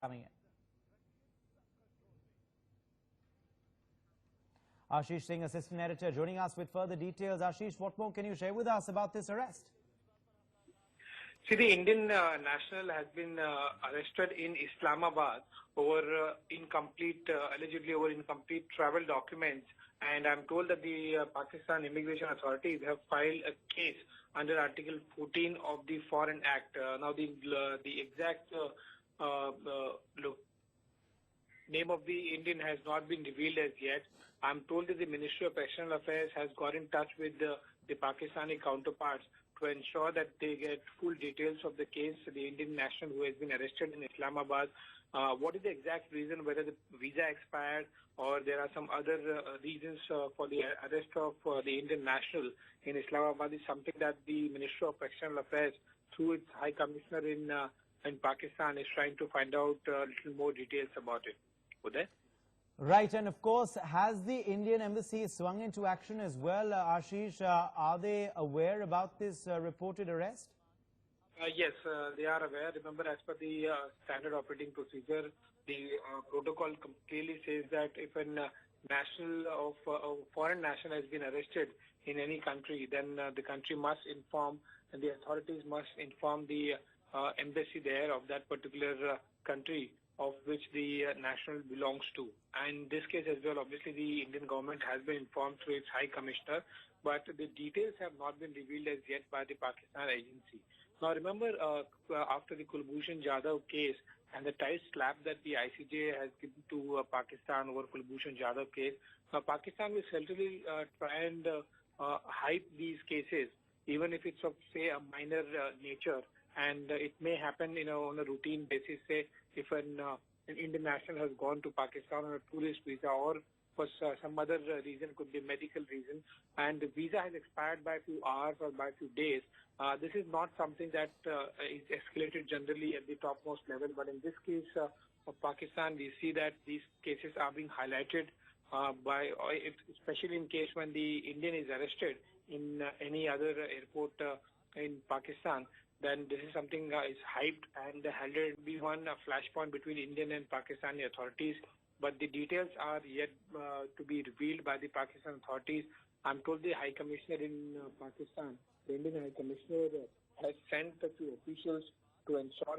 coming in. Ashish Singh, assistant editor, joining us with further details. Ashish, what more can you share with us about this arrest? See, the Indian national has been arrested in Islamabad over allegedly over incomplete travel documents. And I'm told that the Pakistan immigration authorities have filed a case under Article 14 of the Foreign Act. Now, the exact name of the Indian has not been revealed as yet. I'm told that the Ministry of External Affairs has got in touch with the Pakistani counterparts to ensure that they get full details of the case, the Indian national who has been arrested in Islamabad. What is the exact reason, whether the visa expired or there are some other reasons for the arrest of the Indian national in Islamabad, is something that the Ministry of External Affairs, through its High Commissioner in Pakistan, is trying to find out a little more details about it. Uday? Right, and of course, has the Indian embassy swung into action as well? Ashish, are they aware about this reported arrest? Yes, they are aware. Remember, as per the standard operating procedure, the protocol clearly says that if a national of foreign national has been arrested in any country, then the country must inform, and the authorities must inform the embassy there of that particular country of which the national belongs to. And in this case as well, obviously the Indian government has been informed through its High Commissioner, but the details have not been revealed as yet by the Pakistan agency. Now remember, after the Kulbhushan Jadhav case and the tight slap that the ICJ has given to Pakistan over Kulbhushan Jadhav case, Pakistan will certainly try and hype these cases, even if it's of, say, a minor nature. And it may happen, on a routine basis, say, if an Indian national has gone to Pakistan on a tourist visa or for some other reason, could be medical reason, and the visa has expired by a few hours or by a few days. This is not something that is escalated generally at the topmost level, but in this case of Pakistan, we see that these cases are being highlighted especially in case when the Indian is arrested in any other airport in Pakistan. Then this is something is hyped, and had it be one flashpoint between Indian and Pakistani authorities. But the details are yet to be revealed by the Pakistan authorities. I'm told the High Commissioner in Pakistan, the Indian High Commissioner, has sent a few officials to ensure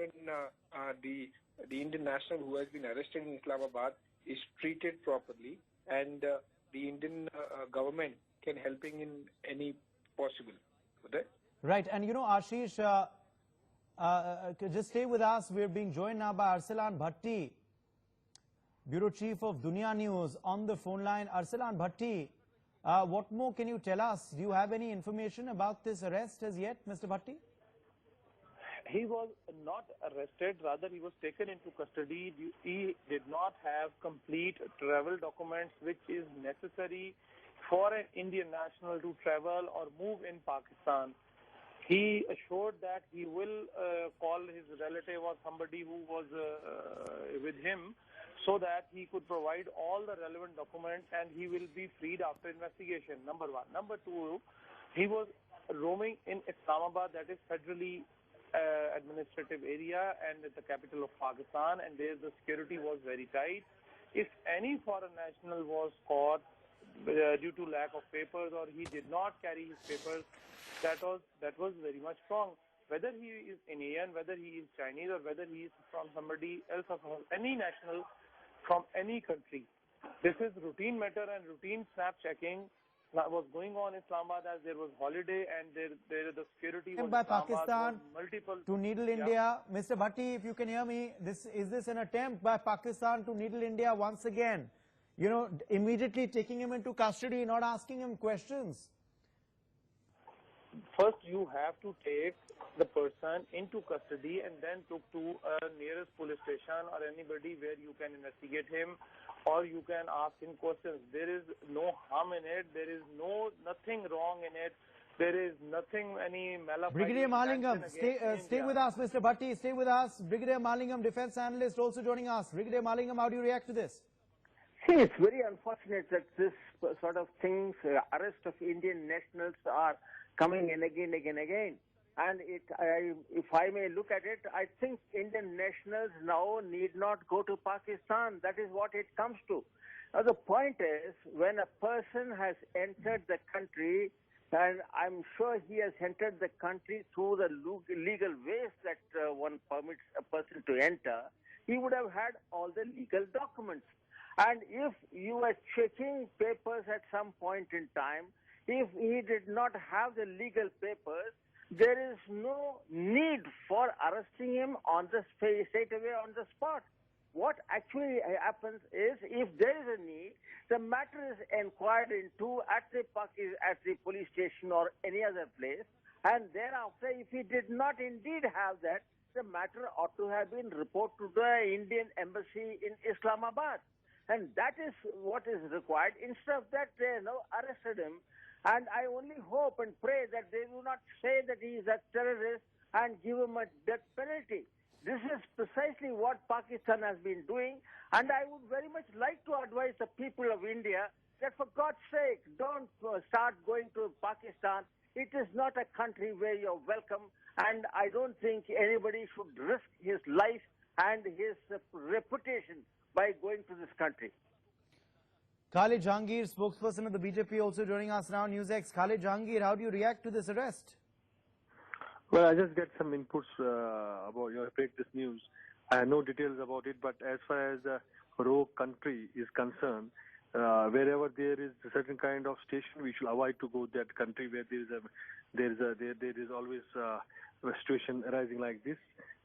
the Indian national who has been arrested in Islamabad is treated properly, and the Indian government can helping in any possible. Okay? Right, and Ashish, just stay with us. We're being joined now by Arsalan Bhatti, Bureau Chief of Dunia News, on the phone line. Arsalan Bhatti, what more can you tell us? Do you have any information about this arrest as yet, Mr. Bhatti? He was not arrested, rather he was taken into custody. He did not have complete travel documents which is necessary for an Indian national to travel or move in Pakistan. He assured that he will call his relative or somebody who was with him so that he could provide all the relevant documents and he will be freed after investigation, number one. Number two, he was roaming in Islamabad, that is federally administrative area and the capital of Pakistan, and there the security was very tight. If any foreign national was caught due to lack of papers or he did not carry his papers, that was very much wrong. Whether he is Indian, whether he is Chinese, or whether he is from somebody else or from any national from any country, this is routine matter, and routine snap checking was going on in Islamabad as there was holiday, and there the security was by Pakistan multiple to needle India. Mr. Bhatti, if you can hear me, is this an attempt by Pakistan to needle India once again? Immediately taking him into custody, not asking him questions. First, you have to take the person into custody and then took to a nearest police station or anybody where you can investigate him or you can ask him questions. There is no harm in it. There is nothing wrong in it. There is nothing, any malafide. Brigadier Malingam, stay with us, Mr. Bhatti, stay with us. Brigadier Malingam, defense analyst, also joining us. Brigadier Malingam, how do you react to this? See, it's very unfortunate that this sort of things, arrest of Indian nationals are coming in again. And if I may look at it, I think Indian nationals now need not go to Pakistan. That is what it comes to. Now, the point is, when a person has entered the country, and I'm sure he has entered the country through the legal ways that one permits a person to enter, he would have had all the legal documents. And if you were checking papers at some point in time, if he did not have the legal papers, there is no need for arresting him straight away on the spot. What actually happens is, if there is a need, the matter is inquired into at the police station or any other place, and thereafter, if he did not indeed have that, the matter ought to have been reported to the Indian embassy in Islamabad. And that is what is required. Instead of that, they arrested him. And I only hope and pray that they do not say that he is a terrorist and give him a death penalty. This is precisely what Pakistan has been doing, and I would very much like to advise the people of India that for God's sake, don't start going to Pakistan. It is not a country where you're welcome, and I don't think anybody should risk his life and his reputation by going to this country. Khalid Jahangir, spokesperson of the BJP, also joining us now. NewsX. Khalid Jahangir, how do you react to this arrest? Well, I just get some inputs about break this news. I have no details about it, but as far as the rogue country is concerned, wherever there is a certain kind of station, we should avoid to go that country where there is always a situation arising like this.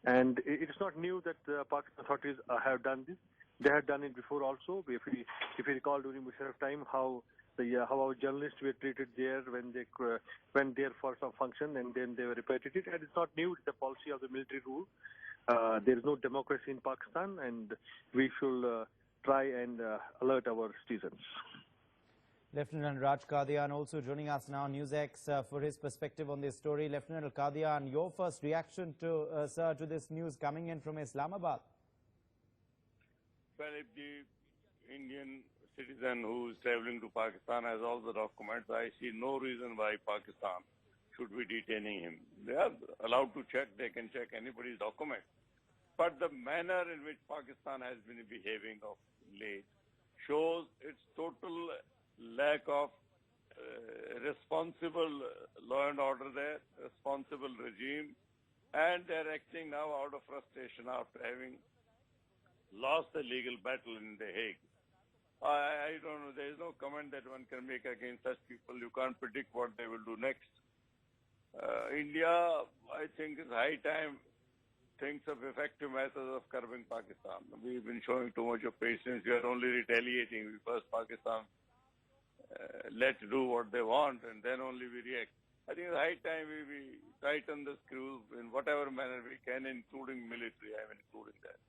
And it is not new that the Pakistan authorities have done this. They had done it before also. If you recall during Musharraf time, how our journalists were treated there when they went there for some function and then they were repatriated. And it's not new, it's the policy of the military rule. There is no democracy in Pakistan, and we should try and alert our citizens. Lieutenant Raj Qadian also joining us now, NewsX, for his perspective on this story. Lieutenant Qadian, your first reaction to, sir, to this news coming in from Islamabad? Well, if the Indian citizen who is traveling to Pakistan has all the documents, I see no reason why Pakistan should be detaining him. They are allowed to check, they can check anybody's document. But the manner in which Pakistan has been behaving of late shows its total lack of responsible law and order there, responsible regime, and they're acting now out of frustration after having lost the legal battle in The Hague. I don't know, there is no comment that one can make against such people. You can't predict what they will do next. India, I think, is high time thinks of effective methods of curbing Pakistan. We've been showing too much of patience. We are only retaliating. We first Pakistan let do what they want, and then only we react. I think it's high time we tighten the screws in whatever manner we can, including military. I'm including that.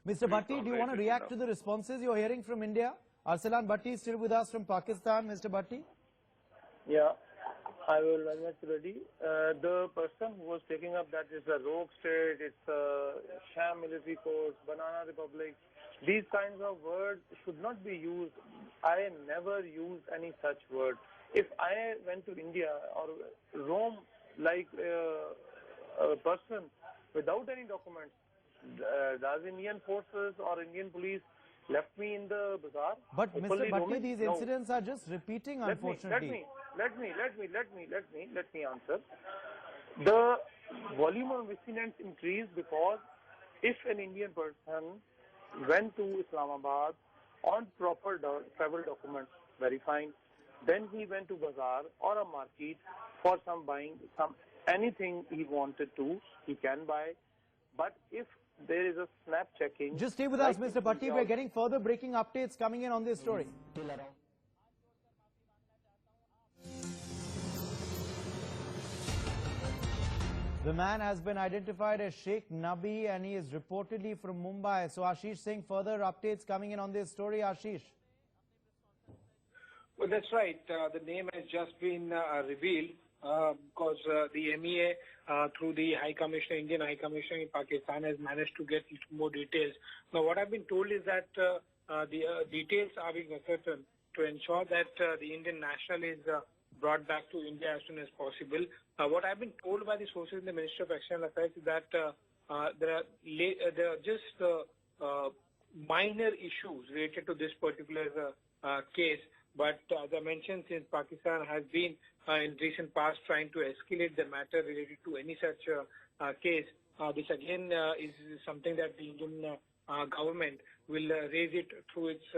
Mr. Bhatti, do you want to react to the responses you're hearing from India? Arsalan Bhatti is still with us from Pakistan. Mr. Bhatti? Yeah, I will very much ready. The person who was taking up that is a rogue state, it's a sham military force, banana republic. These kinds of words should not be used. I never used any such word. If I went to India or roam like a person without any documents, does Indian forces or Indian police left me in the bazaar? But Mr. Bhatti, these incidents are just repeating, unfortunately. Let me answer. The volume of incidents increased because if an Indian person went to Islamabad on proper travel documents, verifying, then he went to bazaar or a market for some buying, anything he wanted to, he can buy. But if there is a snap checking. Just stay with us, Mr. Bhatti. We're getting further breaking updates coming in on this story. The man has been identified as Sheikh Nabi and he is reportedly from Mumbai. So Ashish Singh, further updates coming in on this story. Ashish. Well, that's right. The name has just been revealed because the MEA, through the High Commissioner, Indian High Commissioner in Pakistan, has managed to get more details. Now, what I've been told is that the details are being ascertained to ensure that the Indian national is brought back to India as soon as possible. What I've been told by the sources in the Ministry of External Affairs is that there are just minor issues related to this particular case. But as I mentioned, since Pakistan has been in recent past trying to escalate the matter related to any such case, this again is something that the Indian government will raise it through its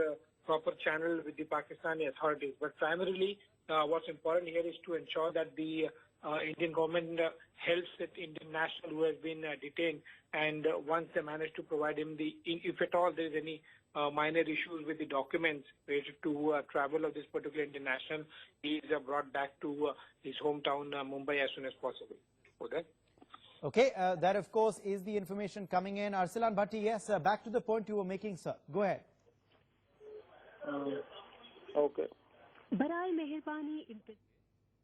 proper channel with the Pakistani authorities. But primarily, what's important here is to ensure that the Indian government helps that Indian national who has been detained, and once they manage to provide him if at all there is any minor issues with the documents related to travel of this particular Indian national, he is brought back to his hometown, Mumbai, as soon as possible. Okay. Okay, that of course is the information coming in. Arsalan Bhatti, yes, back to the point you were making, sir. Go ahead. Okay.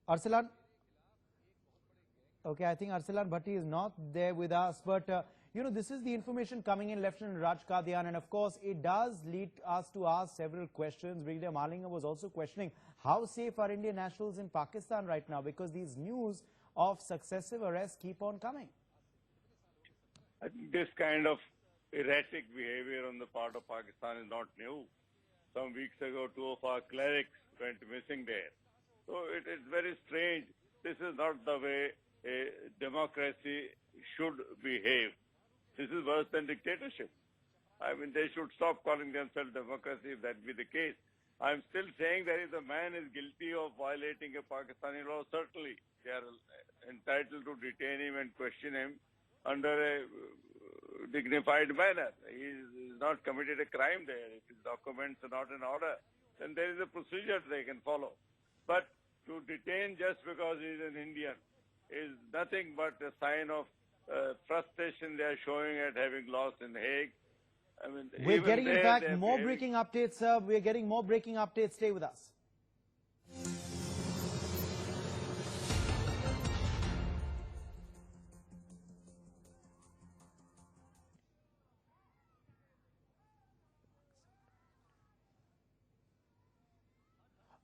Arsalan? Okay, I think Arsalan Bhatti is not there with us, but you know, this is the information coming in, Lieutenant Raj Qadian, and of course it does lead us to ask several questions. Brigadier Malinga was also questioning how safe are Indian nationals in Pakistan right now, because these news of successive arrests keep on coming. I think this kind of erratic behavior on the part of Pakistan is not new. Some weeks ago, 2 of our clerics went missing there. So it is very strange. This is not the way a democracy should behave. This is worse than dictatorship. I mean, they should stop calling themselves democracy if that be the case. I'm still saying that if the man is guilty of violating a Pakistani law, certainly they are entitled to detain him and question him under a dignified manner. He has not committed a crime there. If his documents are not in order, then there is a procedure they can follow. But to detain just because he is an Indian is nothing but a sign of frustration they are showing at having lost in Hague. I mean, we're getting, in fact, more breaking updates, sir. We're getting more breaking updates. Stay with us.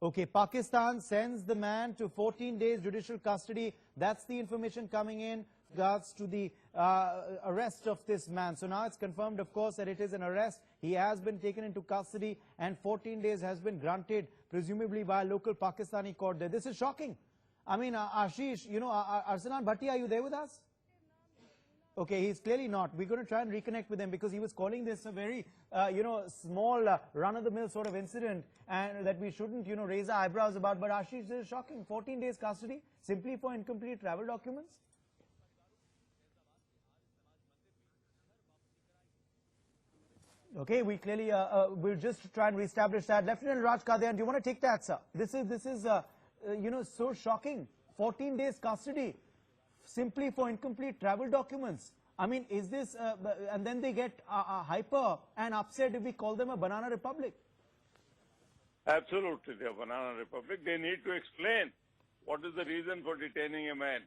Okay, Pakistan sends the man to 14 days judicial custody. That's the information coming in regards to the arrest of this man. So now it's confirmed, of course, that it is an arrest. He has been taken into custody and 14 days has been granted, presumably by a local Pakistani court there. This is shocking. I mean, Ashish, you know, Arsalan Bhatti, are you there with us? Okay, he's clearly not. We're going to try and reconnect with him because he was calling this a very, you know, small, run-of-the-mill sort of incident and that we shouldn't, you know, raise our eyebrows about. But Ashish, this is shocking. 14 days custody simply for incomplete travel documents? Okay, we clearly, we'll just try and reestablish that. Lieutenant Raj Qadian, do you want to take that, sir? This is you know, so shocking. 14 days custody simply for incomplete travel documents. I mean, is this, and then they get hyper and upset if we call them a banana republic. Absolutely, they are banana republic. They need to explain what is the reason for detaining a man.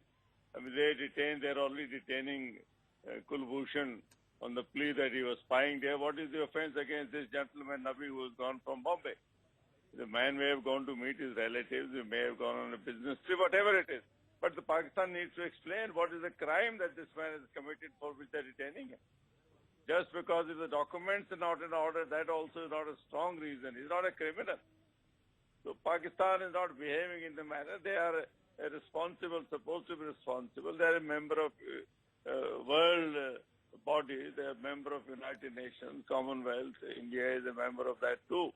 I mean, they're only detaining Kulbhushan on the plea that he was spying there. What is the offense against this gentleman, Nabi, who has gone from Bombay? The man may have gone to meet his relatives, he may have gone on a business trip, whatever it is. But the Pakistan needs to explain what is the crime that this man has committed for which they're detaining him. Just because if the documents are not in order, that also is not a strong reason. He's not a criminal. So Pakistan is not behaving in the manner. They are responsible, supposed to be responsible. They're a member of world bodies. They're a member of United Nations, Commonwealth. India is a member of that too.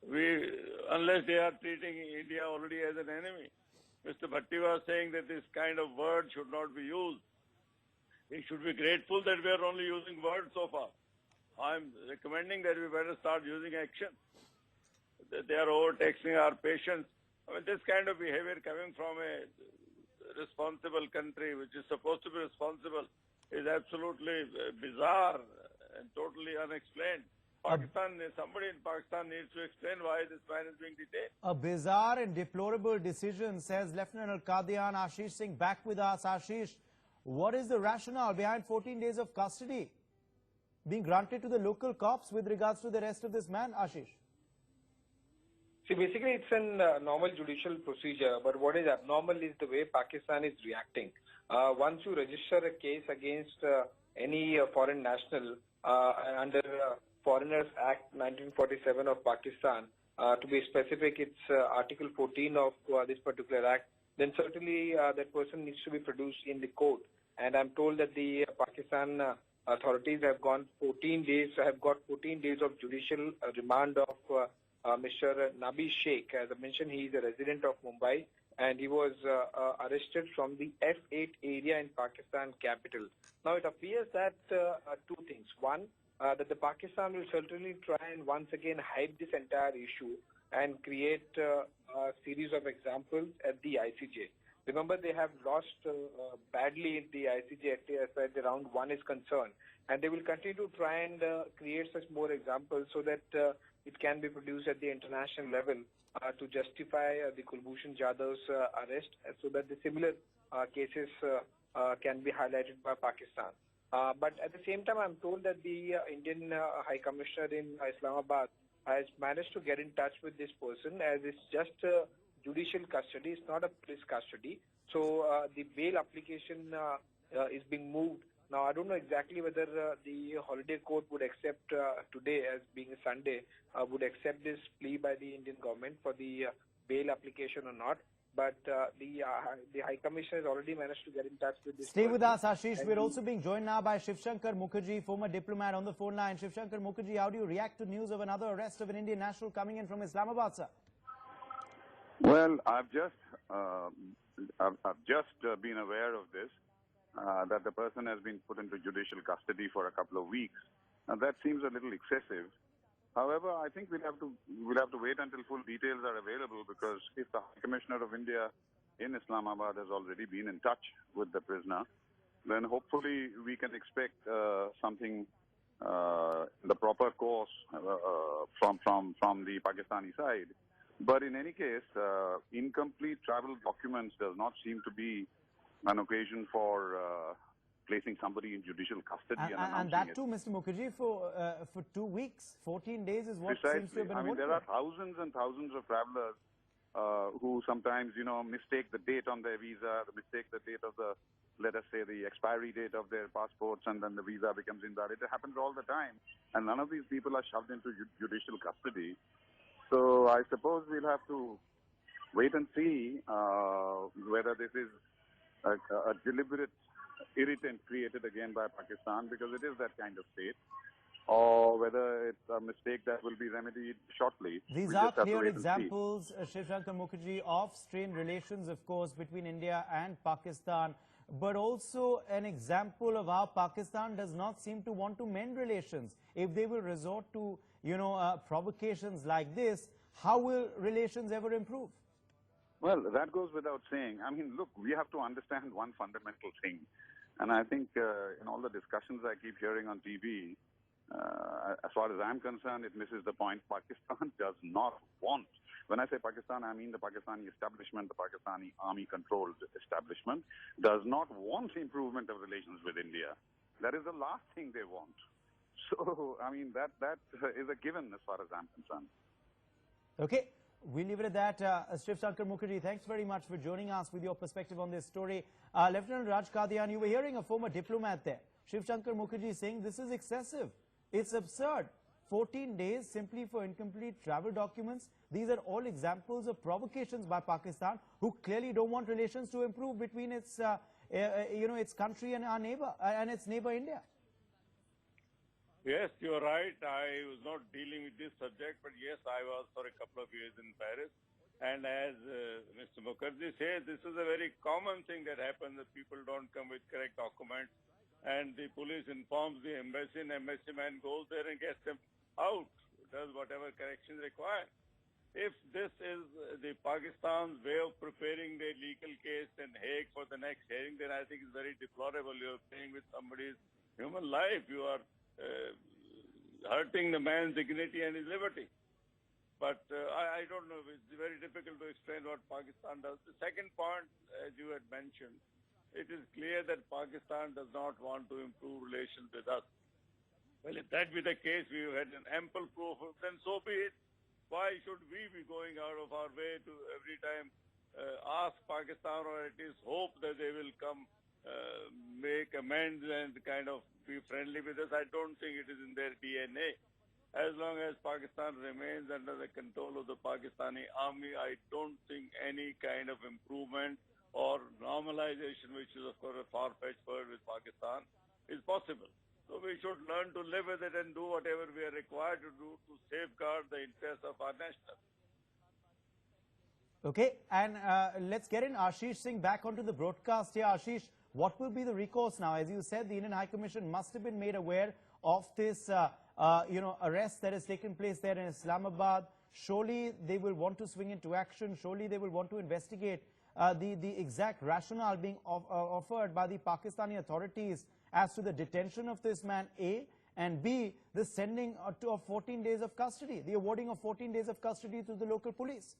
Unless they are treating India already as an enemy. Mr. Bhatti was saying that this kind of word should not be used. He should be grateful that we are only using words so far. I'm recommending that we better start using action. They are overtaxing our patience. I mean, this kind of behavior coming from a responsible country, which is supposed to be responsible, is absolutely bizarre and totally unexplained. Somebody in Pakistan needs to explain why this man is being detained. A bizarre and deplorable decision, says Lieutenant Qadian. Ashish Singh back with us. Ashish, what is the rationale behind 14 days of custody being granted to the local cops with regards to the arrest of this man, Ashish? See, basically, it's a normal judicial procedure, but what is abnormal is the way Pakistan is reacting. Once you register a case against any foreign national under Foreigners Act 1947 of Pakistan, to be specific, it's Article 14 of this particular act, then certainly that person needs to be produced in the court. And I'm told that the Pakistan authorities have got 14 days of judicial remand of Mr. Nabi Sheikh. As I mentioned, he is a resident of Mumbai, and he was arrested from the F8 area in Pakistan capital. Now, it appears that two things. One, that the Pakistan will certainly try and once again hide this entire issue and create a series of examples at the ICJ. Remember, they have lost badly in the ICJ as far as the round one is concerned, and they will continue to try and create such more examples so that it can be produced at the international level to justify the Kulbhushan Jadhav's arrest, so that the similar cases can be highlighted by Pakistan. But at the same time, I'm told that the Indian High Commissioner in Islamabad has managed to get in touch with this person, as it's just judicial custody, it's not a police custody. So the bail application is being moved. Now, I don't know exactly whether the holiday court would accept today, as being a Sunday, would accept this plea by the Indian government for the bail application or not. But the High Commissioner has already managed to get in touch with this Stay person. with us, Ashish. We're also being joined now by Shivshankar Mukherjee, former diplomat, on the phone line. Shivshankar Mukherjee, how do you react to news of another arrest of an Indian national coming in from Islamabad, sir? Well, I've just been aware of this, that the person has been put into judicial custody for a couple of weeks. That seems a little excessive. However, I think we'll have to wait until full details are available, because if the High Commissioner of India in Islamabad has already been in touch with the prisoner, then hopefully we can expect something in the proper course from the Pakistani side. But in any case, incomplete travel documents does not seem to be an occasion for placing somebody in judicial custody and that too, Mr. Mukherjee, for 2 weeks, 14 days is what seems to have been. I mean, there are thousands and thousands of travelers who sometimes, mistake the date on their visa, mistake the date of the, let us say, the expiry date of their passports, and then the visa becomes invalid. It happens all the time, and none of these people are shoved into judicial custody. So I suppose we'll have to wait and see whether this is a deliberate irritant created again by Pakistan, because it is that kind of state, or whether it's a mistake that will be remedied shortly. These are clear examples, Shivshankar Mukherjee, of strained relations, of course, between India and Pakistan, but also an example of how Pakistan does not seem to want to mend relations. If they will resort to, provocations like this, how will relations ever improve? Well, that goes without saying. I mean, look, we have to understand one fundamental thing. And I think in all the discussions I keep hearing on TV, as far as I'm concerned, it misses the point. Pakistan does not want, when I say Pakistan, I mean the Pakistani establishment, the Pakistani army-controlled establishment, does not want improvement of relations with India. That is the last thing they want. So, I mean, that is a given as far as I'm concerned. Okay. We'll leave it at that. Shivshankar Mukherjee, thanks very much for joining us with your perspective on this story. Lieutenant Raj Kadian, you were hearing a former diplomat there, Shivshankar Mukherjee, saying this is excessive. It's absurd. 14 days simply for incomplete travel documents. These are all examples of provocations by Pakistan, who clearly don't want relations to improve between its, its country and its neighbor India. Yes, you're right. I was not dealing with this subject, but yes, I was for a couple of years in Paris. And as Mr. Mukherjee says, this is a very common thing that happens, that people don't come with correct documents, and the police informs the embassy, and embassy man goes there and gets them out, does whatever corrections required. If this is the Pakistan's way of preparing their legal case in Hague for the next hearing, then I think it's very deplorable. You're playing with somebody's human life. You are hurting the man's dignity and his liberty. But I don't know. It's very difficult to explain what Pakistan does. The second point, as you had mentioned, it is clear that Pakistan does not want to improve relations with us. Well, if that be the case, we had an ample proof, then so be it. Why should we be going out of our way to every time ask Pakistan, or at least hope that they will come make amends and kind of be friendly with us? I don't think it is in their DNA. As long as Pakistan remains under the control of the Pakistani army, I don't think any kind of improvement or normalization, which is of course a far-fetched word with Pakistan, is possible. So we should learn to live with it and do whatever we are required to do to safeguard the interests of our nationals. Okay, and let's get in Ashish Singh back onto the broadcast here. Ashish, what will be the recourse now? As you said, the Indian High Commission must have been made aware of this arrest that has taken place there in Islamabad. Surely they will want to swing into action. Surely they will want to investigate the exact rationale being offered by the Pakistani authorities as to the detention of this man, A, and B, the sending of 14 days of custody, the awarding of 14 days of custody to the local police.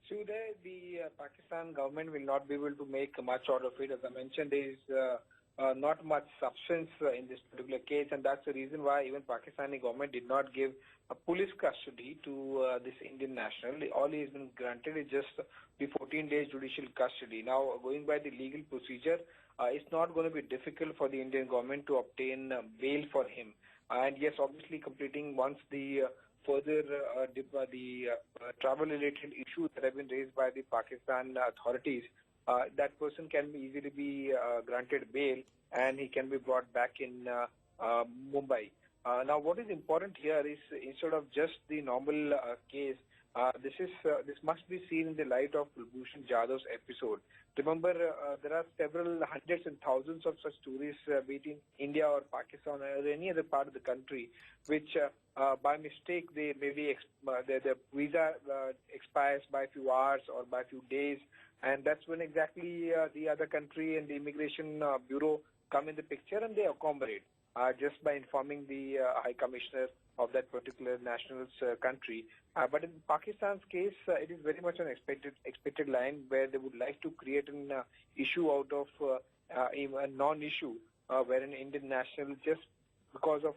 Today, the Pakistan government will not be able to make much out of it. As I mentioned, there is not much substance in this particular case, and that's the reason why even Pakistani government did not give a police custody to this Indian national. All he has been granted is just the 14 days judicial custody. Now, going by the legal procedure, it's not going to be difficult for the Indian government to obtain bail for him. And yes, obviously completing once the further travel-related issues that have been raised by the Pakistan authorities, that person can easily be granted bail and he can be brought back in Mumbai. Now, what is important here is instead of just the normal case, this must be seen in the light of Kulbhushan Jadhav's episode. Remember, there are several hundreds and thousands of such stories, be it in India or Pakistan or any other part of the country, which by mistake they maybe their visa expires by a few hours or by a few days, and that's when exactly the other country and the immigration bureau come in the picture and they accommodate just by informing the High Commissioner of that particular national's country. But in Pakistan's case, it is very much an expected line where they would like to create an issue out of a non-issue, where an Indian national, just because of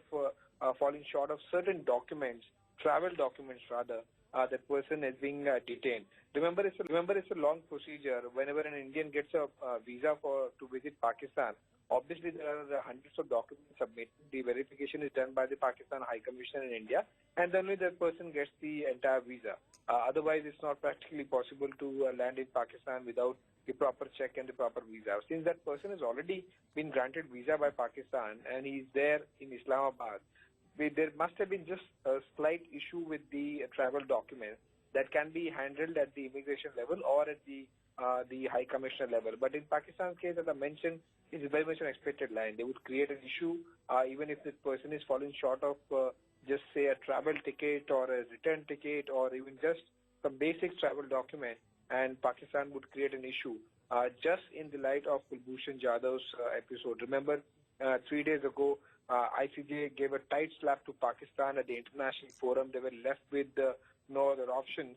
falling short of certain documents, travel documents rather, that person is being detained. Remember, it's a long procedure. Whenever an Indian gets a visa to visit Pakistan, obviously there are hundreds of documents submitted. The verification is done by the Pakistan High Commissioner in India, and then only that person gets the entire visa. Otherwise, it's not practically possible to land in Pakistan without the proper check and the proper visa. Since that person has already been granted visa by Pakistan and he's there in Islamabad, there must have been just a slight issue with the travel documents that can be handled at the immigration level or at the High Commissioner level. But in Pakistan's case, as I mentioned, it's very much an expected line. They would create an issue even if the person is falling short of just say a travel ticket or a return ticket or even just some basic travel document, and Pakistan would create an issue just in the light of Kulbhushan Jadhav's episode. Remember, 3 days ago, ICJ gave a tight slap to Pakistan at the international forum. They were left with no other option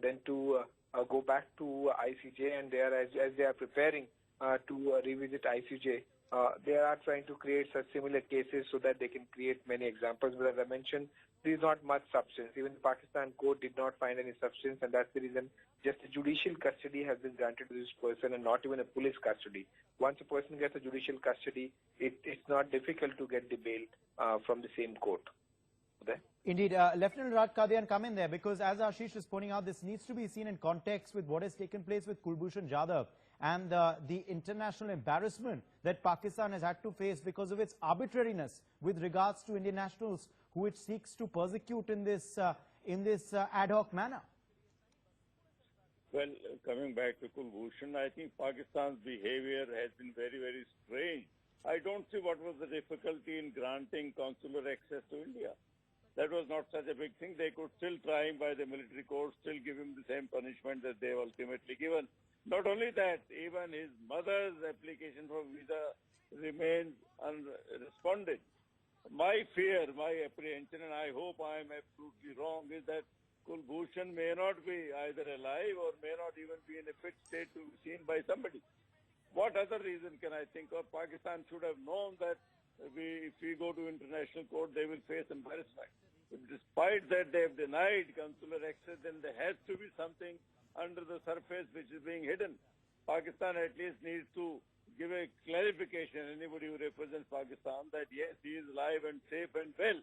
than to go back to ICJ, and as they are preparing to revisit ICJ, they are trying to create such similar cases so that they can create many examples. But as I mentioned, there is not much substance. Even the Pakistan court did not find any substance, and that's the reason just a judicial custody has been granted to this person and not even a police custody. Once a person gets a judicial custody, it's not difficult to get the bail from the same court. Okay? Indeed. Lieutenant Raj Qadian, come in there, because as Ashish is pointing out, this needs to be seen in context with what has taken place with Kulbhushan Jadhav and the international embarrassment that Pakistan has had to face because of its arbitrariness with regards to Indian nationals who it seeks to persecute in this ad hoc manner. Well, coming back to Kulbhushan, I think Pakistan's behavior has been very, very strange. I don't see what was the difficulty in granting consular access to India. That was not such a big thing. They could still try him by the military court, still give him the same punishment that they have ultimately given. Not only that, even his mother's application for visa remains unresponded. My fear, my apprehension, and I hope I am absolutely wrong, is that Kulbhushan may not be either alive or may not even be in a fit state to be seen by somebody. What other reason can I think of? Pakistan should have known that if we go to international court, they will face embarrassment. Despite that they have denied consular access, then there has to be something under the surface which is being hidden. Pakistan at least needs to give a clarification, anybody who represents Pakistan, that yes, he is alive and safe and well.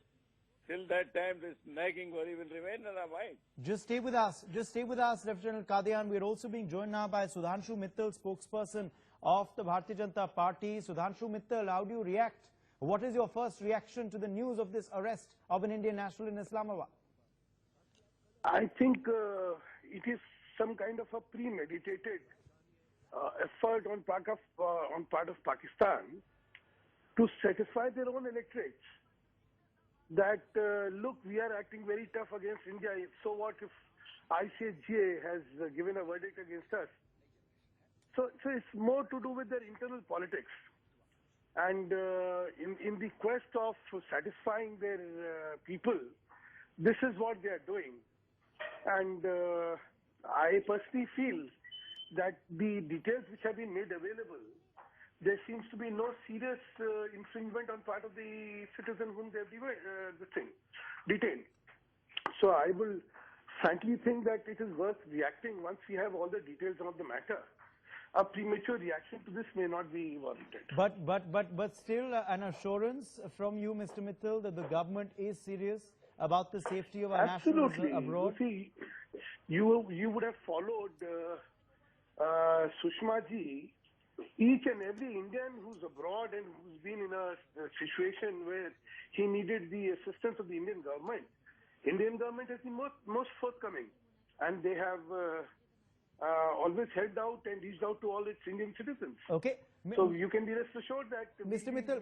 Till that time, this nagging worry will remain in our mind. Just stay with us. Just stay with us, Lieutenant Qadian. We're also being joined now by Sudhanshu Mittal, spokesperson of the Bharatiya Janata Party. Sudhanshu Mittal, how do you react? What is your first reaction to the news of this arrest of an Indian national in Islamabad? I think it is some kind of a premeditated effort on part of Pakistan to satisfy their own electorates. That look, we are acting very tough against India. So what if ICJ has given a verdict against us? So it's more to do with their internal politics. And in the quest of satisfying their people, this is what they are doing. And I personally feel that the details which have been made available, there seems to be no serious infringement on part of the citizen whom they have detained. So I will frankly think that it is worth reacting once we have all the details of the matter. A premature reaction to this may not be warranted. But still an assurance from you, Mr. Mittal, that the government is serious about the safety of our nationals abroad? You see, you would have followed Sushma ji. Each and every Indian who's abroad and who's been in a situation where he needed the assistance of the Indian government has been most forthcoming, and they have always helped out and reached out to all its Indian citizens. Okay. So you can be rest assured that Mr. Mittal,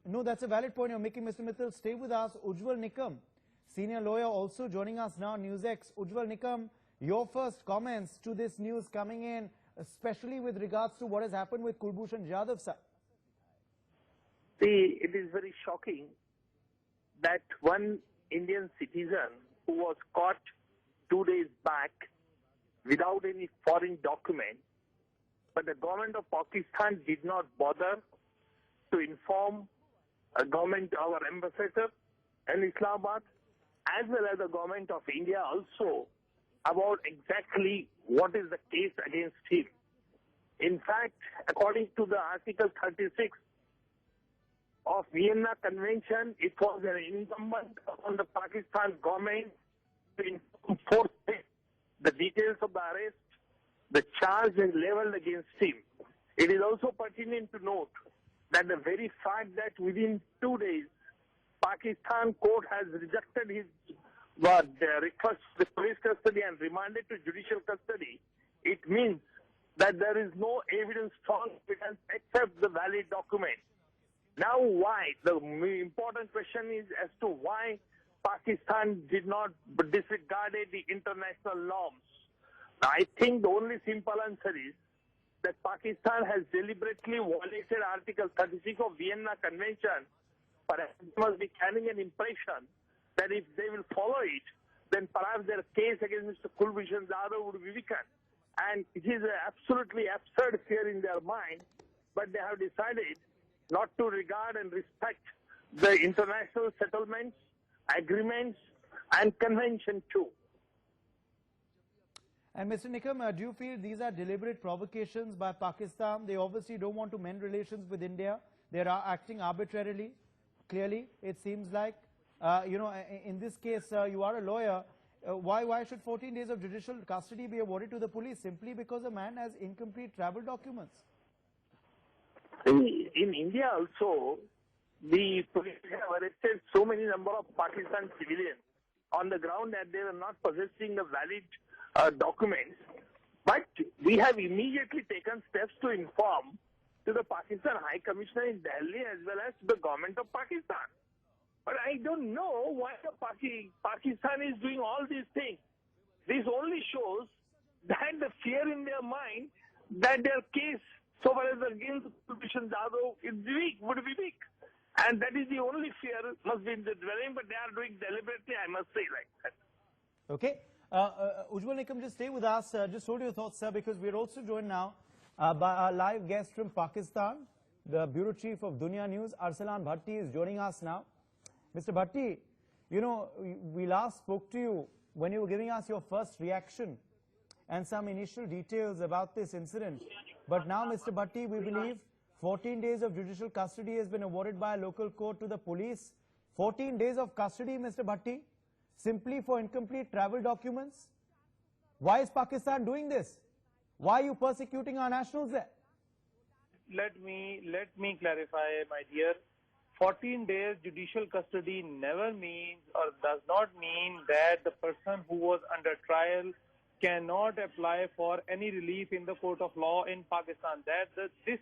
no, that's a valid point you're making, Mr. Mittal. Stay with us. Ujjwal Nikam, senior lawyer, also joining us now, NewsX. Ujjwal Nikam, your first comments to this news coming in, especially with regards to what has happened with Kulbhushan Jadhav, sir. See, it is very shocking that one Indian citizen who was caught 2 days back without any foreign document, but the government of Pakistan did not bother to inform our ambassador in Islamabad, as well as the government of India also, about exactly what is the case against him. In fact, according to the Article 36 of Vienna Convention, it was an incumbent on the Pakistan government to enforce the details of the arrest, the charge is leveled against him. It is also pertinent to note that the very fact that within 2 days, Pakistan court has rejected his request for police custody and remanded to judicial custody, it means that there is no evidence, strong evidence, except the valid document. Now why? The important question is as to why Pakistan did not disregard the international norms. I think the only simple answer is that Pakistan has deliberately violated Article 36 of Vienna Convention. Perhaps they must be carrying an impression that if they will follow it, then perhaps their case against Mr. Kulbhushan Jadhav would be weakened. And it is an absolutely absurd fear in their mind, but they have decided not to regard and respect the international settlements, agreements, and convention too. And Mr. Nikam, do you feel these are deliberate provocations by Pakistan? They obviously don't want to mend relations with India. They are acting arbitrarily. Clearly, it seems like, in this case, you are a lawyer. Why should 14 days of judicial custody be awarded to the police simply because a man has incomplete travel documents? In India also, the police have arrested so many number of Pakistan civilians on the ground that they were not possessing the valid documents. But we have immediately taken steps to inform to the Pakistan High Commissioner in Delhi as well as to the government of Pakistan. But I don't know why the Pakistan is doing all these things. This only shows that the fear in their mind that their case, so far as against Kulbhushan Jadhav, would be weak. And that is the only fear must be in the dwelling, but they are doing deliberately, I must say like that. Okay. Ujjwal Nikam, just stay with us. Just hold your thoughts, sir, because we're also joined now by our live guest from Pakistan, the Bureau Chief of Dunya News, Arsalan Bhatti, is joining us now. Mr. Bhatti, you know, we last spoke to you when you were giving us your first reaction and some initial details about this incident. But now, Mr. Bhatti, we believe 14 days of judicial custody has been awarded by a local court to the police. 14 days of custody, Mr. Bhatti, simply for incomplete travel documents. Why is Pakistan doing this? Why are you persecuting our nationals there? Let me clarify, my dear. 14 days judicial custody never means or does not mean that the person who was under trial cannot apply for any relief in the court of law in Pakistan. This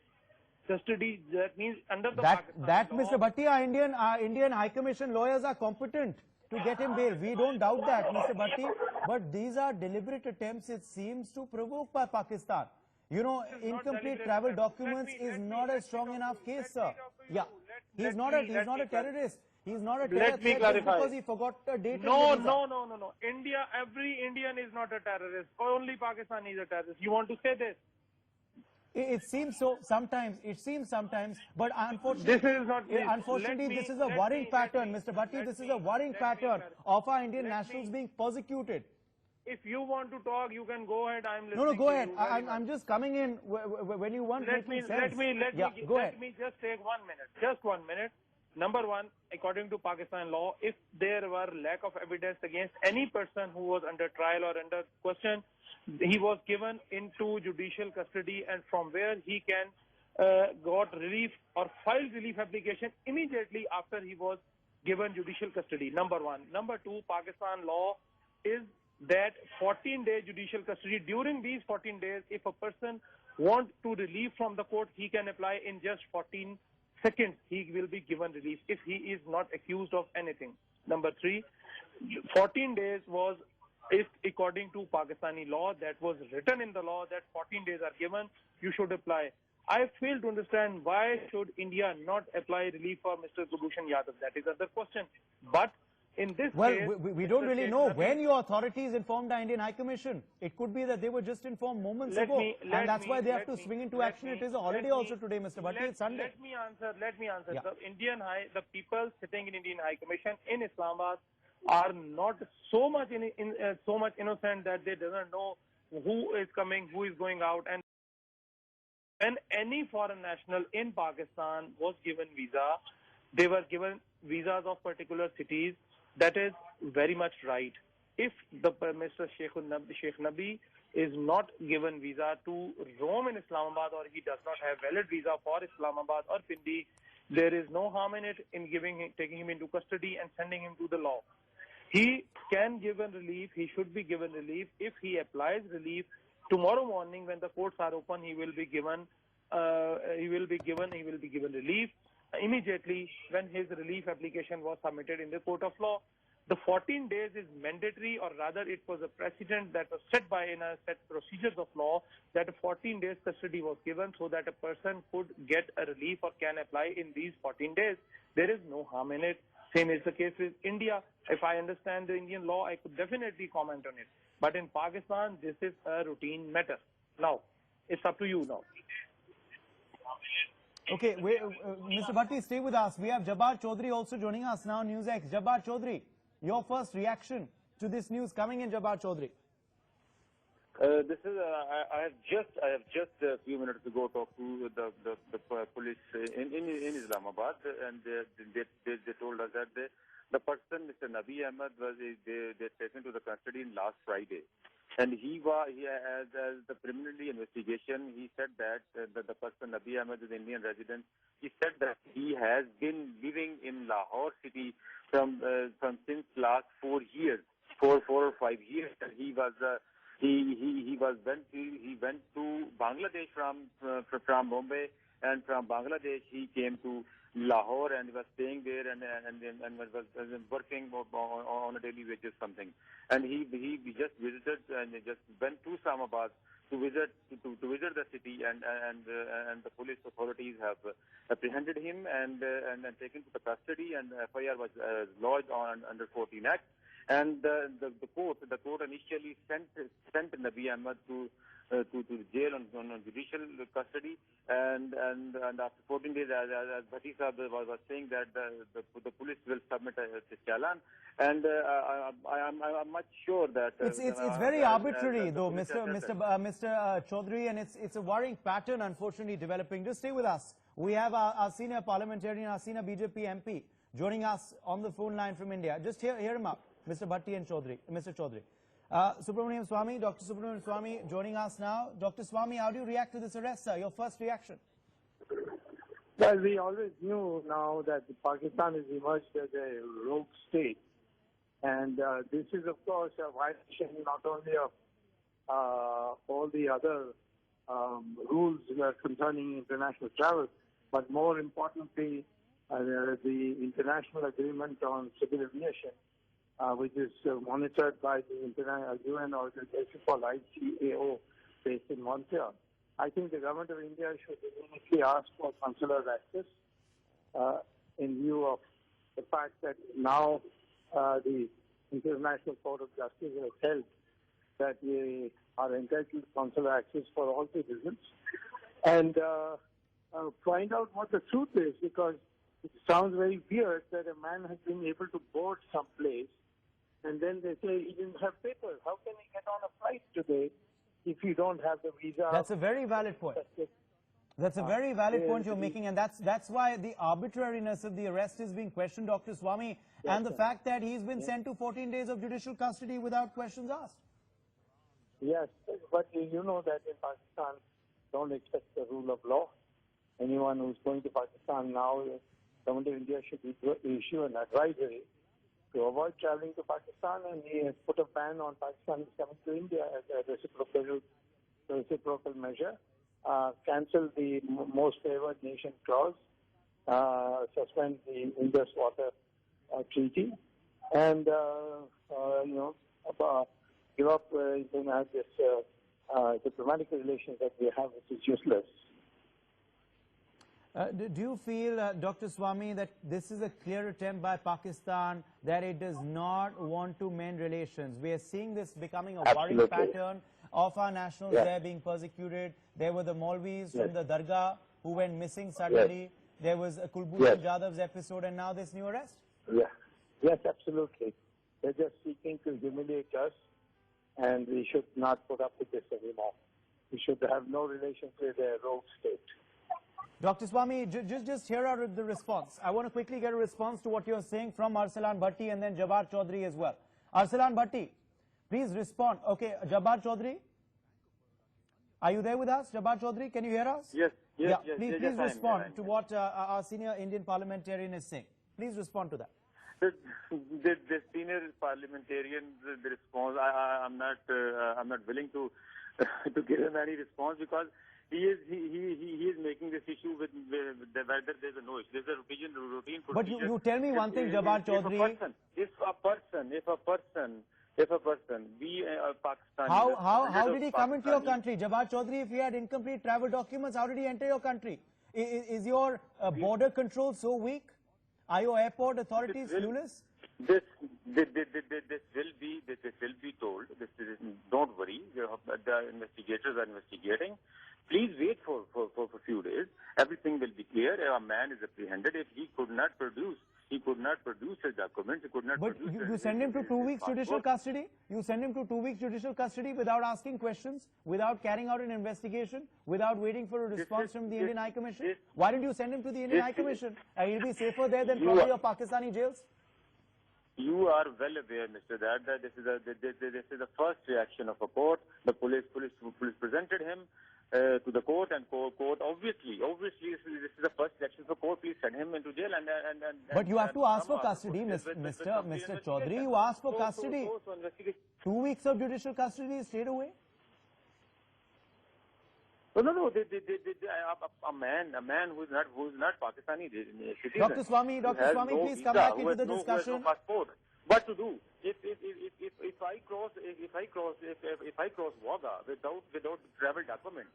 custody, that means under the Pakistan law, Mr. Bhatti, our Indian High Commission lawyers are competent to get him bail. We don't doubt that, Mr. Bhatti. But these are deliberate attempts, it seems, to provoke by Pakistan. You know, incomplete travel documents is not a strong enough case, sir. Yeah, he's not a terrorist. He's not a terrorist. Let me clarify. Because he forgot a date. No. India, every Indian is not a terrorist. Only Pakistan is a terrorist. You want to say this? It seems so sometimes. But unfortunately, this is a worrying pattern, Mr. Bhatti. This is a worrying pattern of our Indian nationals being persecuted. If you want to talk, you can go ahead. I'm listening. No, go ahead. I'm just coming in when you want making sense. Let me just take 1 minute. Just 1 minute. Number one, according to Pakistan law, if there were lack of evidence against any person who was under trial or under question, he was given into judicial custody, and from where he can got relief or filed relief application immediately after he was given judicial custody. Number one. Number two, Pakistan law is that 14-day judicial custody. During these 14 days, if a person wants to relief from the court, he can apply in just 14 seconds. He will be given relief if he is not accused of anything. Number three, 14 days was, if according to Pakistani law, that was written in the law that 14 days are given, you should apply. I fail to understand why should India not apply relief for Mr. Kulbhushan Yadav. That is another question. But in this case, we don't really know when your authorities informed the Indian High Commission. It could be that they were just informed moments ago, and that's why they have to swing into action. It is a holiday also today, Mr. Bhatti. It's Sunday. Let me answer. Yeah. The people sitting in Indian High Commission in Islamabad are not so much innocent that they doesn't know who is coming, who is going out, and when any foreign national in Pakistan was given visa, they were given visas of particular cities. That is very much right. If the Mr. Sheikh Nabi is not given visa to roam in Islamabad, or he does not have valid visa for Islamabad or Pindi, there is no harm in it in taking him into custody and sending him to the law. He can give relief. He should be given relief. If he applies relief tomorrow morning when the courts are open, he will be given relief immediately when his relief application was submitted in the court of law. The 14 days is mandatory, or rather it was a precedent that was set by in a set procedures of law that 14 days custody was given so that a person could get a relief or can apply in these 14 days. There is no harm in it. Same is the case with India. If I understand the Indian law, I could definitely comment on it. But in Pakistan, this is a routine matter. Now, it's up to you now. Okay, Mr. Bhatti, stay with us. We have Jabbar Chaudhary also joining us now, NewsX. Jabbar Chaudhary, your first reaction to this news coming in, Jabbar Chaudhary. I have just a few minutes ago talked to the police in Islamabad, and they told us that the person, Mr. Nabi Ahmed, they taken to the custody last Friday. And he as the preliminary investigation, he said that the person, Nabi Ahmed, is an Indian resident. He said that he has been living in Lahore city from since last 4 years, 4 or 5 years. And he went to Bangladesh from Mumbai, and from Bangladesh he came to Lahore and was staying there and was working on a daily wages something. And he just visited and just went to Islamabad to visit the city, and the police authorities have apprehended him and taken to the custody, and FIR was lodged on under 14 Act. And the court initially sent Nabi Ahmed to jail on judicial custody, and after 14 days, as Bhatti Saab was saying, that the police will submit a challan, and I'm much sure that it's very arbitrary, though, Mr. Chaudhary, and it's a worrying pattern, unfortunately, developing. Just stay with us. We have our senior parliamentarian, our senior BJP MP, joining us on the phone line from India. Just hear him out, Mr. Bhatti and Chaudhary, Mr. Chaudhary. Subramaniam Swamy, Dr. Subramaniam Swamy joining us now. Dr. Swamy, how do you react to this arrest, sir? Your first reaction? Well, we always knew now that Pakistan has emerged as a rogue state. And this is, of course, a violation not only of all the other rules concerning international travel, but more importantly, the international agreement on civil aviation, which is monitored by the International UN organization called ICAO based in Montreal. I think the government of India should immediately ask for consular access in view of the fact that now the International Court of Justice has held that we are entitled to consular access for all citizens, and find out what the truth is, because it sounds very weird that a man has been able to board someplace and then they say he didn't have papers. How can he get on a flight today if you don't have the visa? That's a very valid point. That's a very valid point you're making, and that's why the arbitrariness of the arrest is being questioned, Dr. Swamy, and the fact that he's been sent to 14 days of judicial custody without questions asked. Yes, but you know that in Pakistan, don't expect the rule of law. Anyone who's going to Pakistan now, the government of India should issue an advisory to avoid traveling to Pakistan, and he has put a ban on Pakistanis coming to India as a reciprocal measure. Cancel the most favored nation clause, suspend the Indus Water Treaty, and give up this diplomatic relations that we have, which is useless. Do you feel, Dr. Swamy, that this is a clear attempt by Pakistan that it does not want to mend relations? We are seeing this becoming a worrying pattern of our nationals there being persecuted. There were the Maulvis from the Dargah who went missing suddenly. There was a Kulbhushan Jadhav's episode, and now this new arrest? Yes, absolutely. They're just seeking to humiliate us, and we should not put up with this anymore. We should have no relations with a rogue state. Dr. Swamy, just hear out the response. I want to quickly get a response to what you're saying from Arsalan Bhatti and then Jabbar Chaudhary as well. Arsalan Bhatti, please respond. Okay, Jabbar Chaudhary, are you there with us? Jabbar Chaudhary, can you hear us? Yes. Please respond to what our senior Indian parliamentarian is saying. Please respond to that. The senior parliamentarian, the response, I'm not willing to give him any response, because he is making this issue with whether there's a no issue. There's a routine procedure. But you tell me one thing, Jabbar Chaudhary. If a person, we Pakistan. How did he come into your country, Jabbar Chaudhary? If he had incomplete travel documents, how did he enter your country? Is your border control so weak? Are your airport authorities clueless? This will be told. Don't worry. The investigators are investigating. Please wait for a few days. Everything will be clear. A man is apprehended. If he could not produce his documents. He could not. But you send him to 2 weeks judicial custody. You send him to 2 weeks judicial custody without asking questions, without carrying out an investigation, without waiting for a response from the Indian High Commission. Why didn't you send him to the Indian High Commission? He'll be safer there than probably your Pakistani jails. You are well aware, Mr. that this is the first reaction of a court. The police presented him to the court, and court obviously this is the first reaction for court. Please send him into jail But you have to ask for custody, Mr. Chaudhary. You ask for custody. 2 weeks of judicial custody is straight away. No. A man who is not Pakistani citizen. Dr. Swamy, please come back into the discussion. No passport. What to do? If I cross Wagah without travel document,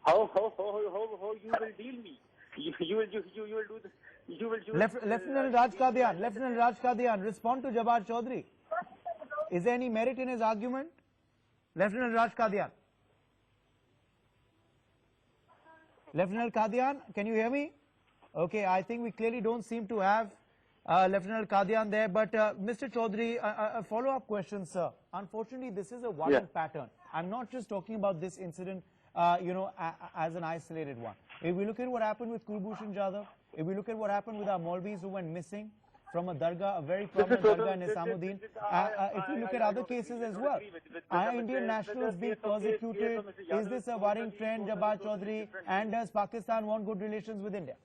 how you will deal me? You will do this. Lieutenant Raj Qadian, respond to Jabbar Chaudhary. Is there any merit in his argument? Lieutenant Raj Qadian. Lieutenant Qadian, can you hear me? Okay, I think we clearly don't seem to have Lieutenant Qadian there, but Mr. Chaudhary, a follow-up question, sir. Unfortunately, this is a worrying pattern. I'm not just talking about this incident, as an isolated one. If we look at what happened with Kulbhushan Jadhav, if we look at what happened with our Maulvis who went missing from a dargah, a very prominent dargah in Islamuddin, if we look at other cases as well, are Indian nationals being persecuted? Is this a worrying trend, Jabbar Chaudhary? And does Pakistan want good relations with India?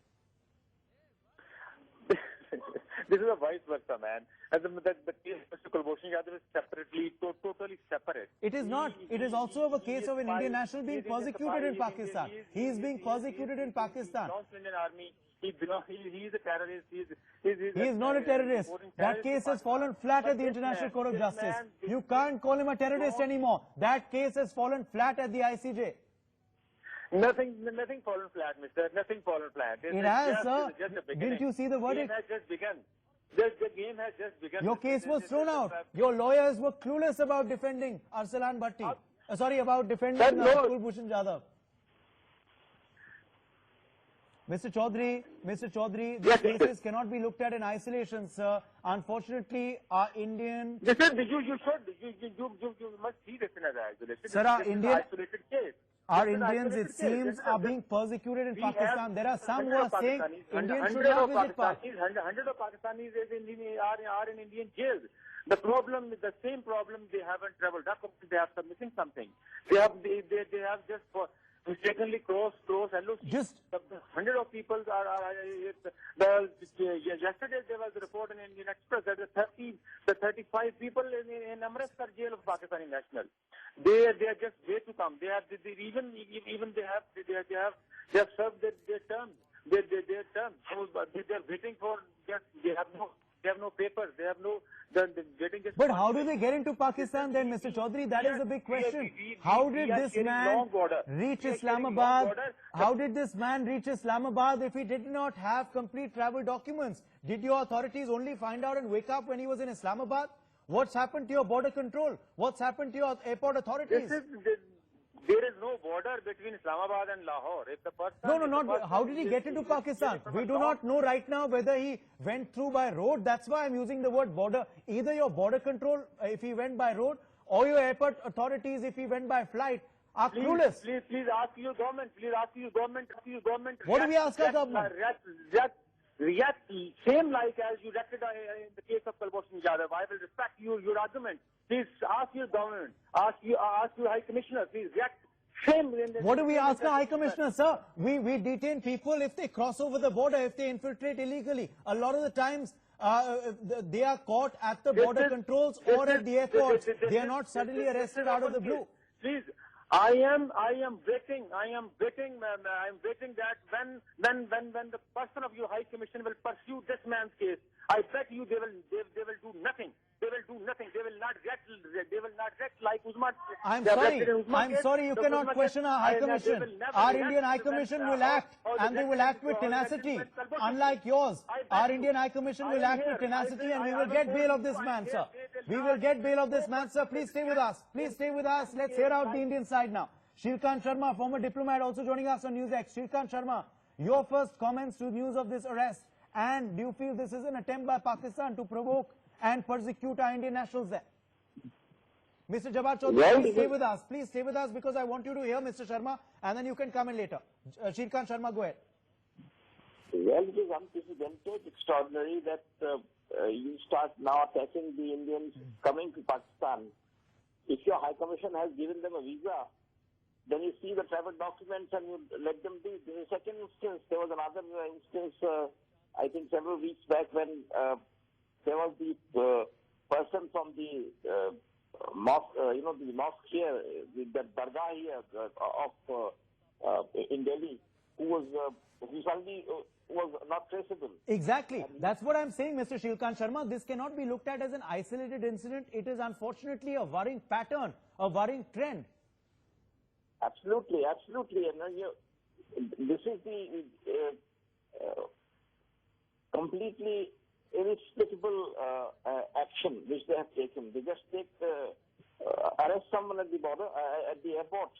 This is a vice versa, man. And the case of Mr. Kulbhushan Jadhav is separately, totally separate. It is not. It is also a case of an Indian national being persecuted in Pakistan. He is being persecuted in Pakistan. Indian army. He is a terrorist. He is not a terrorist. That case has fallen flat at the International Court of Justice. You can't call him a terrorist anymore. That case has fallen flat at the ICJ. Nothing fallen flat, mister. Nothing fallen flat. It has, sir. Didn't you see the verdict? The game has just begun. The game has just begun. Your case was thrown out. Your lawyers were clueless about defending Arsalan Bhatti. About defending Kulbhushan Jadhav. Mr. Chaudhary, these cases cannot be looked at in isolation, sir. Unfortunately, our Indian... You must see this in an isolation. Sir, our Indians, it seems, are being persecuted in Pakistan. There are some who are saying Indians should not visit Pakistan. Hundreds of Pakistanis are in Indian jails. The problem is the same problem. They haven't traveled up. They are missing something. They have just mistakenly crossed LOC. Just hundreds of people are. Yesterday there was a report in Indian Express that the 35 people in Amritsar jail of Pakistani national. They are just way to come. They have served their term. They are waiting for they have no papers. They have no. But how do they get into Pakistan then, Mr. Chaudhary? That is the big question. How did this man reach Islamabad? How did this man reach Islamabad if he did not have complete travel documents? Did your authorities only find out and wake up when he was in Islamabad? What's happened to your border control? What's happened to your airport authorities? There is no border between Islamabad and Lahore. If the person not. How did he get into Pakistan? We do not know right now whether he went through by road. That's why I'm using the word border. Either your border control, if he went by road, or your airport authorities, if he went by flight, are clueless. Please ask your government. What do we ask our government? React same like as you reacted in the case of Kulbhushan Jadhav. I will respect your argument. Please ask your government, ask your High Commissioner, please react same. What do we ask our High Commissioner, sir? We detain people if they cross over the border, if they infiltrate illegally. A lot of the times they are caught at the border controls or at the airports. They are not suddenly arrested out of the blue. Please. I am waiting that when the person of your High Commission will pursue this man's case, I bet you they will do nothing. They will do nothing. They will not react like Usman. I'm sorry. You cannot question our High Commission. Our Indian High Commission will act, and they will act with tenacity. Unlike yours, our Indian High Commission will act with tenacity, and we will get bail of this man, sir. We will get bail of this man, sir. Please stay with us. Let's hear out the Indian side now. Shirkan Sharma, former diplomat, also joining us on NewsX. Shirkan Sharma, your first comments to news of this arrest, and do you feel this is an attempt by Pakistan to provoke and persecute our Indian nationals there? Mr. Jabbar Chaudhary, please stay with us. Please stay with us because I want you to hear Mr. Sharma, and then you can come in later. Shirkan Sharma, go ahead. Well, it is unprecedented, extraordinary that you start now attacking the Indians coming to Pakistan. If your High Commission has given them a visa, then you see the travel documents and you let them be. The second instance, there was another instance, I think several weeks back when there was the person from the mosque, the mosque here, the dargah here in Delhi, who suddenly was not traceable. Exactly. That's what I'm saying, Mr. Shilkan Sharma. This cannot be looked at as an isolated incident. It is unfortunately a worrying pattern, a worrying trend. Absolutely. And this is the completely irrespectable action which they have taken. They just arrest someone at the border, at the airport.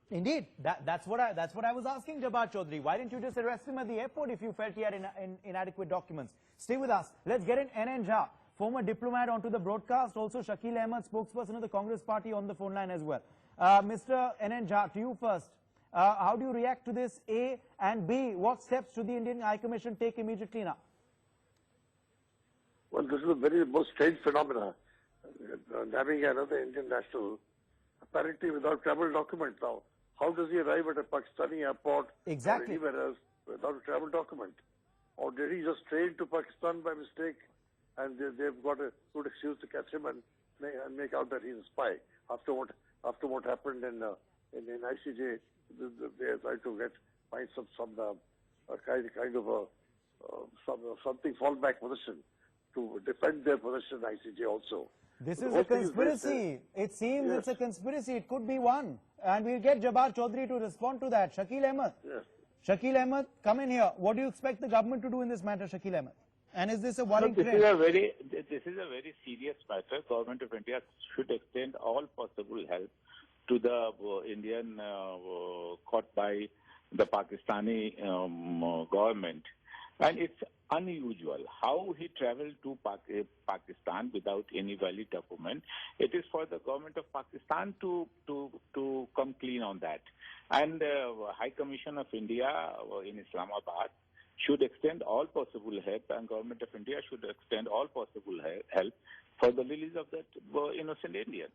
Indeed, that's what I was asking Jabbar Chaudhry. Why didn't you just arrest him at the airport if you felt he had inadequate documents? Stay with us. Let's get in NN Jha, former diplomat, onto the broadcast. Also Shakil Ahmed, spokesperson of the Congress party, on the phone line as well. Mr. NN Jha, to you first. How do you react to this? A, and B, what steps should the Indian High Commission take immediately now? Well, this is a very most strange phenomenon. Having another Indian national apparently without travel document now. How does he arrive at a Pakistani airport or anywhere else without a travel document? Or did he just train to Pakistan by mistake and they've got a good excuse to catch him and make out that he's a spy? After what happened in ICJ, they tried to find something fallback position to defend their position in ICJ also. This is a conspiracy. It seems it's a conspiracy. It could be one. And we'll get Jabbar Chaudhry to respond to that. Shakil Ahmed. Yes. Shakil Ahmed, come in here. What do you expect the government to do in this matter, Shakil Ahmed? And is this a worrying trend? This is a very serious matter. Government of India should extend all possible help to the Indian caught by the Pakistani government. And it's unusual how he traveled to Pakistan without any valid document. It is for the government of Pakistan to come clean on that. And High Commission of India in Islamabad should extend all possible help, and government of India should extend all possible help for the release of that innocent Indian.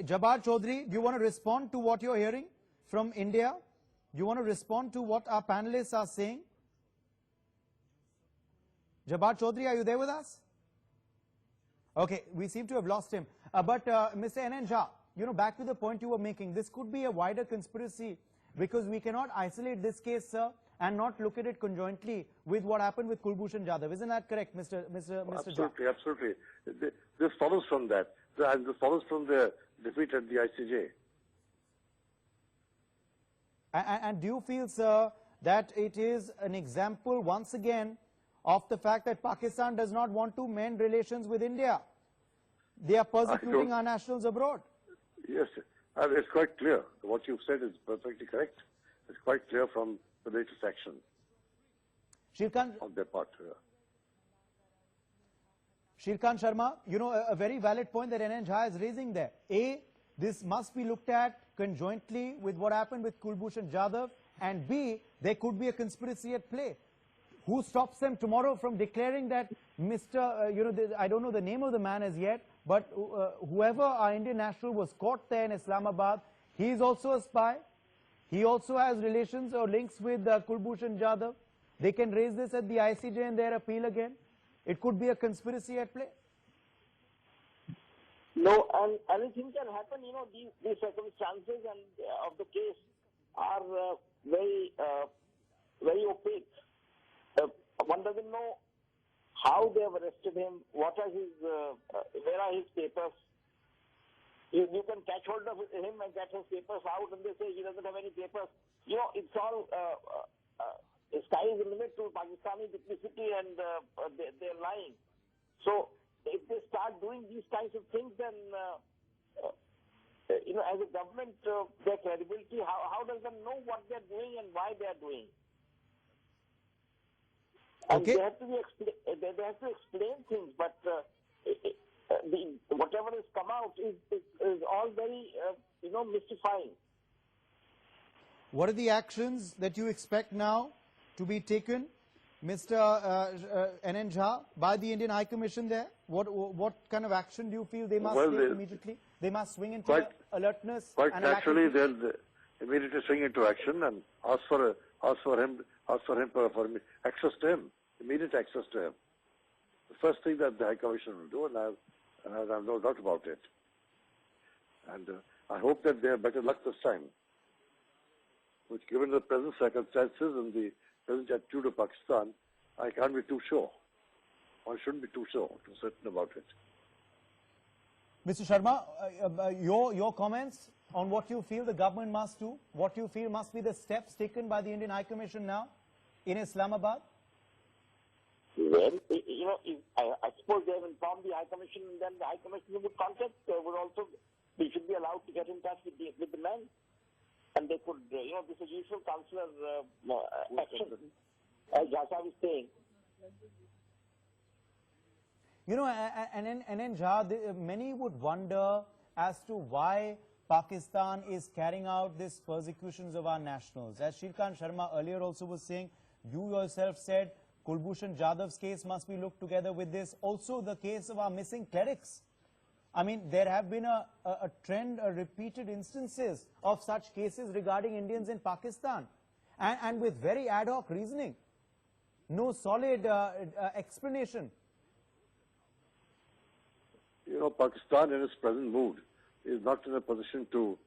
Jabbar Chaudhry, do you want to respond to what you're hearing from India? Do you want to respond to what our panelists are saying? Jabbar Chaudhry, are you there with us? Okay, we seem to have lost him. But Mr. NN Jha, back to the point you were making, this could be a wider conspiracy because we cannot isolate this case, sir, and not look at it conjointly with what happened with Kulbhushan Jadhav. Isn't that correct, Mr. Absolutely, absolutely. This follows from that. And this follows from the defeat at the ICJ. And do you feel, sir, that it is an example, once again, of the fact that Pakistan does not want to mend relations with India? They are persecuting our nationals abroad. Yes, it's quite clear. What you've said is perfectly correct. It's quite clear from the latest action on their part. Shirkan Sharma, a very valid point that NN Jha is raising there. A, this must be looked at conjointly with what happened with Kulbhushan Jadhav, and B, there could be a conspiracy at play. Who stops them tomorrow from declaring that I don't know the name of the man as yet, but whoever our Indian national was caught there in Islamabad, he is also a spy. He also has relations or links with Kulbhushan Jadhav. They can raise this at the ICJ in their appeal again. It could be a conspiracy at play. No, and anything can happen. These circumstances of the case are very opaque. One doesn't know how they have arrested him, what are where are his papers. You can catch hold of him and get his papers out, and they say he doesn't have any papers. It's all sky is the limit to Pakistani duplicity, and they're lying. So if they start doing these kinds of things, then as a government, their credibility, how does them know what they're doing and why they're doing? And they have to explain things, but whatever has come out is all very mystifying. What are the actions that you expect now to be taken, Mr. NN Jha, by the Indian High Commission there? What kind of action do you feel they must take immediately? They must swing into alertness. Quite naturally, they'll immediately swing into action and ask for him for access to him, immediate access to him. The first thing that the High Commission will do, and I have no doubt about it. And I hope that they have better luck this time. Which, given the present circumstances and the present attitude of Pakistan, I can't be too sure. One shouldn't be too sure, too certain about it. Mr. Sharma, your comments on what you feel the government must do, what you feel must be the steps taken by the Indian High Commission now in Islamabad? Well, I suppose they have informed the High Commission, and then the High Commission would contact, they should be allowed to get in touch with the man. And they could, this is usual consular action, as Jha is saying. And in Jha, many would wonder as to why Pakistan is carrying out these persecutions of our nationals. As Shrikant Sharma earlier also was saying, you yourself said Kulbhushan Jadhav's case must be looked together with this. Also the case of our missing clerics. I mean, there have been a trend, repeated instances of such cases regarding Indians in Pakistan. And with very ad hoc reasoning. No solid explanation. Pakistan in its present mood is not in a position to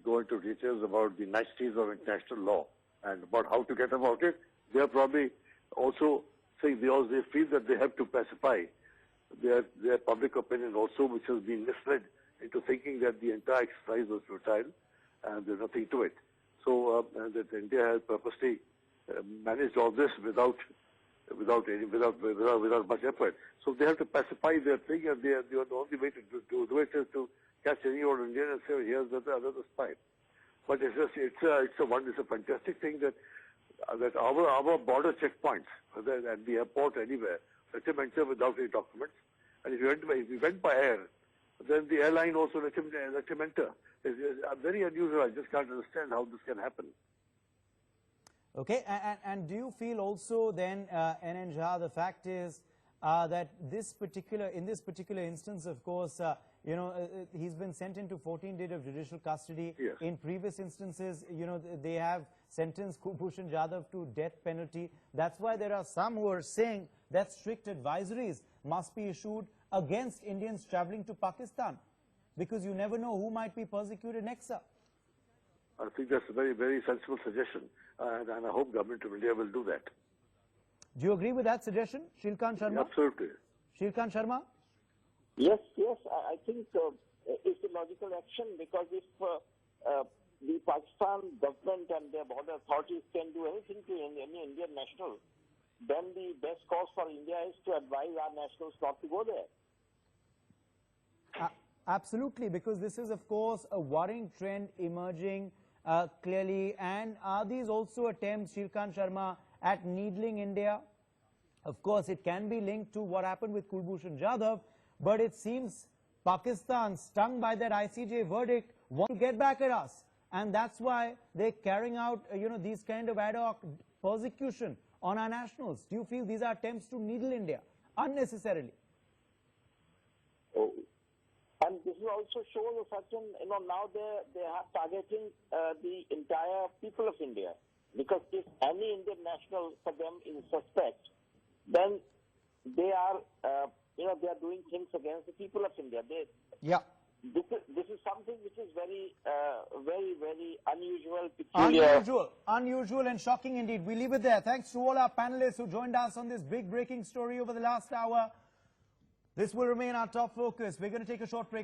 go into details about the niceties of international law and about how to get about it. They are probably also saying they feel that they have to pacify their public opinion also, which has been misled into thinking that the entire exercise was futile and there's nothing to it. So that India has purposely managed all this without much effort. So they have to pacify their thing, and the only way to do it is to catch any old Indian and say, here's another spy. But it's a fantastic thing that our border checkpoints, whether at the airport anywhere, let him enter without any documents. And if he went by air, then the airline also let him enter. It's very unusual. I just can't understand how this can happen. Okay, and do you feel also then, N.N. Jha, the fact is that in this particular instance, of course, he's been sent into 14 days of judicial custody. Yes. In previous instances, they have sentenced Kulbhushan Jadhav to death penalty. That's why there are some who are saying that strict advisories must be issued against Indians traveling to Pakistan, because you never know who might be persecuted next, sir. I think that's a very, very sensible suggestion, and I hope government of India will do that. Do you agree with that suggestion, Shrikant Sharma? Absolutely. Shrikant Sharma? Yes, I think it's a logical action, because if the Pakistan government and their border authorities can do anything to any Indian national, then the best course for India is to advise our nationals not to go there. Absolutely, because this is, of course, a worrying trend emerging clearly. And are these also attempts, Shrikant Sharma, at needling India? Of course, it can be linked to what happened with Kulbhushan Jadhav, but it seems Pakistan, stung by that ICJ verdict, want to get back at us. And that's why they're carrying out, these kind of ad hoc persecution on our nationals. Do you feel these are attempts to needle India unnecessarily? Oh. And this is also shows a certain, now they are targeting the entire people of India. Because if any Indian national for them is suspect, then they are, they are doing things against the people of India. This is something which is very, very unusual, peculiar. Unusual and shocking indeed. We leave it there. Thanks to all our panelists who joined us on this big breaking story over the last hour. This will remain our top focus. We're going to take a short break.